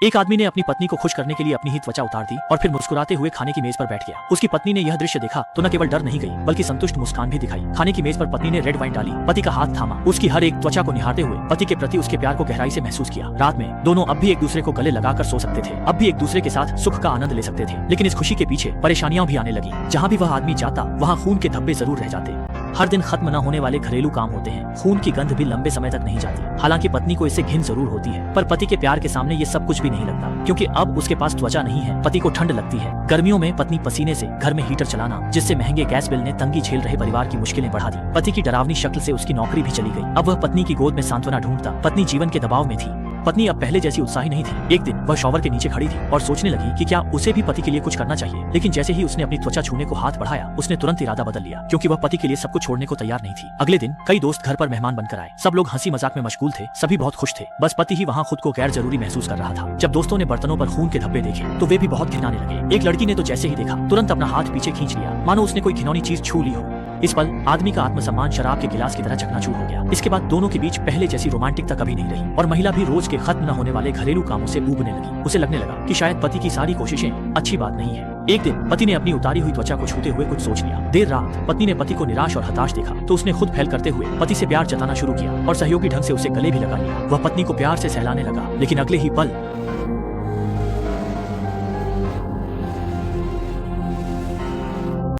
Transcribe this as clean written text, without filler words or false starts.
एक आदमी ने अपनी पत्नी को खुश करने के लिए अपनी ही त्वचा उतार दी और फिर मुस्कुराते हुए खाने की मेज पर बैठ गया। उसकी पत्नी ने यह दृश्य देखा तो न केवल डर नहीं गई बल्कि संतुष्ट मुस्कान भी दिखाई। खाने की मेज पर पत्नी ने रेड वाइन डाली, पति का हाथ थामा, उसकी हर एक त्वचा को निहारते हुए पति के प्रति उसके प्यार को गहराई से महसूस किया। रात में दोनों अब भी एक दूसरे को गले लगाकर सो सकते थे, अब भी एक दूसरे के साथ सुख का आनंद ले सकते थे। लेकिन इस खुशी के पीछे परेशानियां भी आने लगी। जहाँ भी वह आदमी जाता वहाँ खून के धब्बे जरूर रह जाते। हर दिन खत्म न होने वाले घरेलू काम होते हैं, खून की गंध भी लंबे समय तक नहीं जाती। हालांकि पत्नी को इससे घिन जरूर होती है, पर पति के प्यार के सामने ये सब कुछ भी नहीं लगता, क्योंकि अब उसके पास त्वचा नहीं है। पति को ठंड लगती है। गर्मियों में पत्नी पसीने से घर में हीटर चलाना, जिससे महंगे गैस बिल ने तंगी झेल रहे परिवार की मुश्किलें बढ़ा दी। पति की डरावनी शक्ल से उसकी नौकरी भी चली गई। अब वह पत्नी की गोद में सांत्वना ढूंढता। पत्नी जीवन के दबाव में थी। पत्नी अब पहले जैसी उत्साही नहीं थी। एक दिन वह शॉवर के नीचे खड़ी थी और सोचने लगी कि क्या उसे भी पति के लिए कुछ करना चाहिए। लेकिन जैसे ही उसने अपनी त्वचा छूने को हाथ बढ़ाया, उसने तुरंत इरादा बदल लिया, क्योंकि वह पति के लिए सब कुछ छोड़ने को तैयार नहीं थी। अगले दिन कई दोस्त घर पर मेहमान बनकर आए। सब लोग हंसी मजाक में मशगूल थे, सभी बहुत खुश थे। बस पति ही वहाँ खुद को गैर जरूरी महसूस कर रहा था। जब दोस्तों ने बर्तनों पर खून के धब्बे देखे तो वे भी बहुत घिनाने लगे। एक लड़की ने तो जैसे ही देखा तुरंत अपना हाथ पीछे खींच लिया, मानो उसने कोई घिनौनी चीज छू ली हो। इस पल आदमी का आत्मसम्मान शराब के गिलास की तरह चकनाचूर हो गया। इसके बाद दोनों के बीच पहले जैसी रोमांटिकता कभी नहीं रही और महिला भी रोज के खत्म न होने वाले घरेलू कामों से ऊबने लगी। उसे लगने लगा कि शायद पति की सारी कोशिशें अच्छी बात नहीं है। एक दिन पति ने अपनी उतारी हुई त्वचा को छूते हुए कुछ सोच लिया। देर रात पत्नी ने पति को निराश और हताश देखा तो उसने खुद फैल करते हुए पति से प्यार जताना शुरू किया और सहयोगी ढंग से उसे गले भी लगा लिया। वह पत्नी को प्यार से सहलाने लगा, लेकिन अगले ही पल